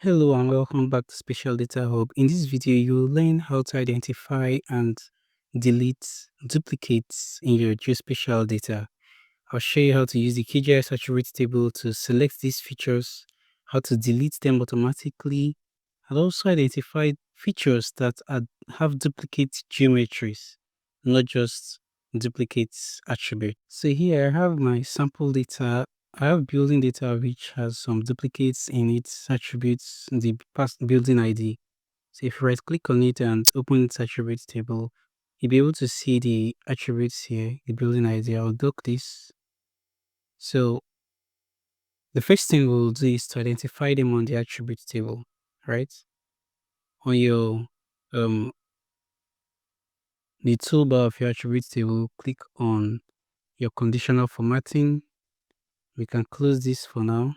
Hello and welcome back to Spatial Data Hub. In this video, you will learn how to identify and delete duplicates in your geospatial data. I'll show you how to use the QGIS attribute table to select these features, how to delete them automatically, and also identify features that have duplicate geometries, not just duplicates attributes. So here I have my sample data. I have building data which has some duplicates in its attributes, the past building ID. So if you right click on it and open its attributes table, you'll be able to see the attributes here, the building ID. I'll dock this. So the first thing we'll do is to identify them on the attributes table, right? On your the toolbar of your attributes table, click on your conditional formatting. We can close this for now.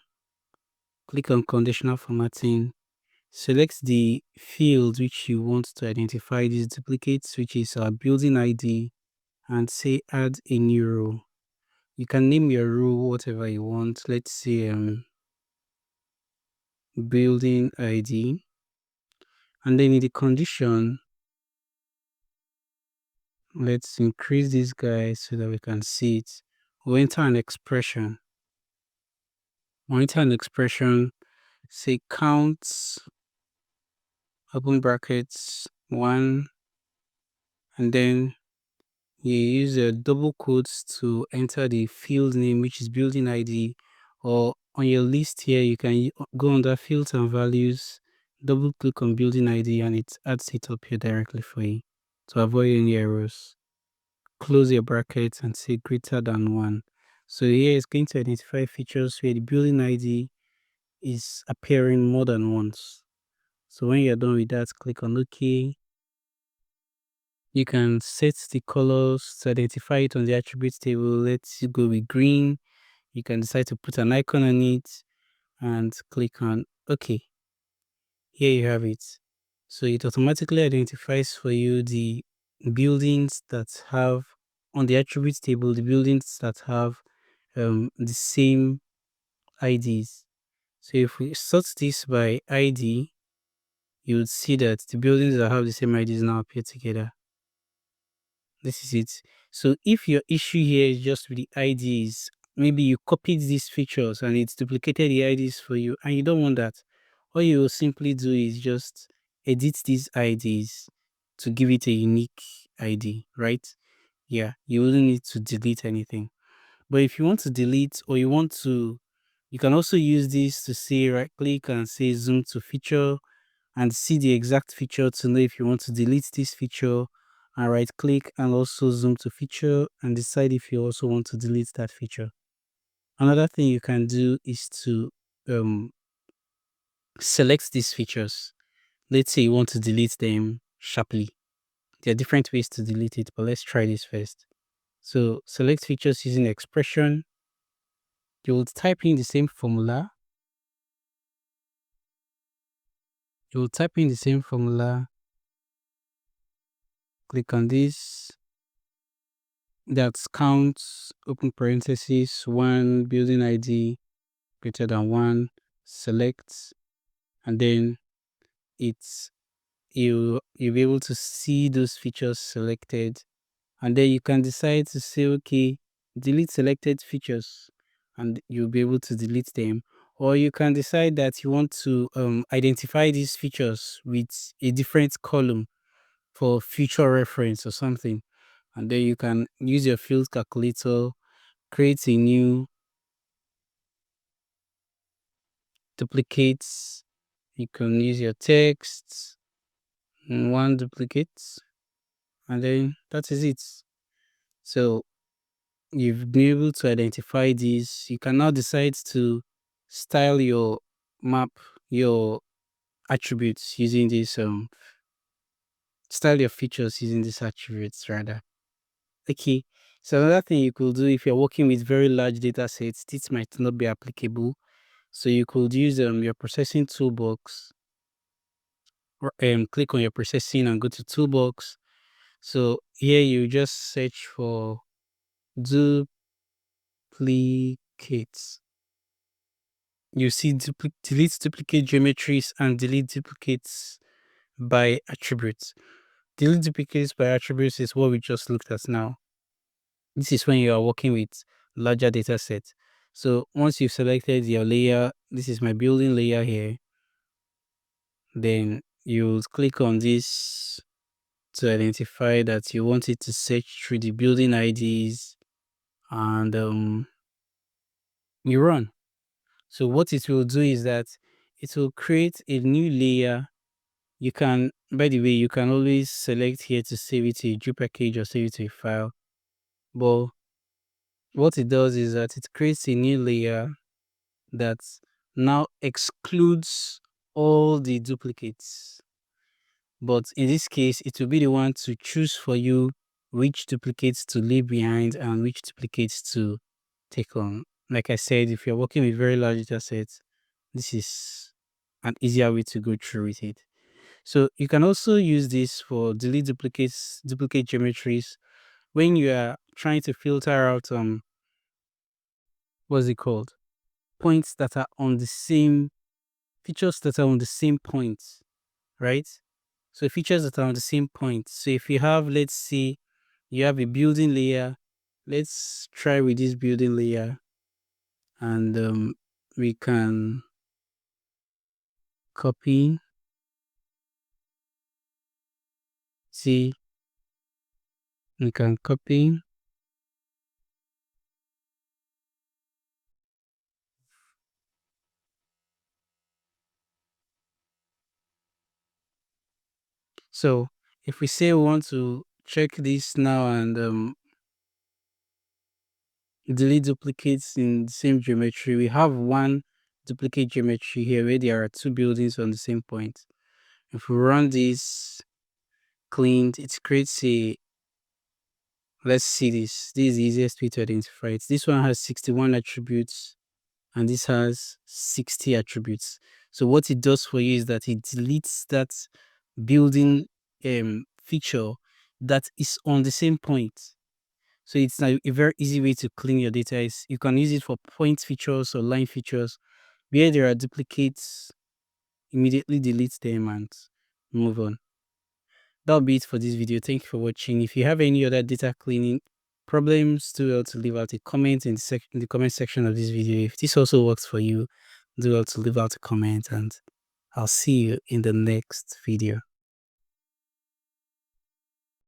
Click on conditional formatting. Select the field which you want to identify these duplicates, which is our building ID, and say add a new row. You can name your row whatever you want. Let's say building ID. And then in the condition, let's increase this guy so that we can see it. We'll enter an expression. Say count, open brackets, 1, and then you use a double quotes to enter the field name, which is building ID, or on your list here, you can go under fields and values, double click on building ID, and it adds it up here directly for you to avoid any errors. Close your brackets and say greater than 1. So here it's going to identify features where the building ID is appearing more than once. So when you're done with that, click on OK. You can set the colors to identify it on the attributes table. Let's go with green. You can decide to put an icon on it and click on OK. Here you have it. So it automatically identifies for you the buildings that have on the attributes table, the buildings that have the same IDs. So if we sort this by ID, you would see that the buildings that have the same IDs now appear together. This is it. So if your issue here is just with the IDs, maybe you copied these features and it's duplicated the IDs for you and you don't want that, all you will simply do is just edit these IDs to give it a unique ID, right? Yeah, you wouldn't need to delete anything. But if you want to delete or you can also use this to say right click and say zoom to feature and see the exact feature to know if you want to delete this feature, and right click and also zoom to feature and decide if you also want to delete that feature. Another thing you can do is to select these features. Let's say you want to delete them sharply. There are different ways to delete it, but let's try this first. So select features using expression. You will type in the same formula. Click on this. That's count, open parentheses, 1, building ID greater than 1, select, and then you'll be able to see those features selected, and then you can decide to say, okay, delete selected features, and you'll be able to delete them. Or you can decide that you want to identify these features with a different column for future reference or something. And then you can use your field calculator, create a new duplicates. You can use your text, one duplicate, and then that is it. So you've been able to identify these. You can now decide to style your map, your attributes using this style your features using these attributes rather. Okay. So another thing you could do if you're working with very large data sets, this might not be applicable. So you could use your processing toolbox, or click on your processing and go to toolbox. So here you just search for duplicates. you see delete duplicate geometries and delete duplicates by attributes. Delete duplicates by attributes is what we just looked at now. This is when you are working with larger data sets. So once you've selected your layer, this is my building layer here, then you'll click on this to identify that you want it to search through the building IDs, and you run. So what it will do is that it will create a new layer. You can, by the way, you can always select here to save it to a G package or save it to a file. But what it does is that it creates a new layer that now excludes all the duplicates. But in this case, it will be the one to choose for you which duplicates to leave behind and which duplicates to take on. Like I said, if you're working with very large data sets, this is an easier way to go through with it. So you can also use this for delete duplicate geometries when you are trying to filter out what's it called? Points that are on the same features that are on the same point, right? So features that are on the same point. So if you have, let's say you have a building layer, let's try with this building layer, and we can copy, see, we can copy, so if we say we want to check this now and delete duplicates in the same geometry, we have one duplicate geometry here where there are two buildings on the same point. If we run this cleaned, it creates a, let's see this. This is the easiest way to identify it. This one has 61 attributes and this has 60 attributes. So what it does for you is that it deletes that building feature that is on the same point. So it's a very easy way to clean your data. Is you can use it for point features or line features. Where there are duplicates, immediately delete them and move on. That'll be it for this video. Thank you for watching. If you have any other data cleaning problems, do well to leave out a comment in the comment section of this video. If this also works for you, do well to leave out a comment, and I'll see you in the next video.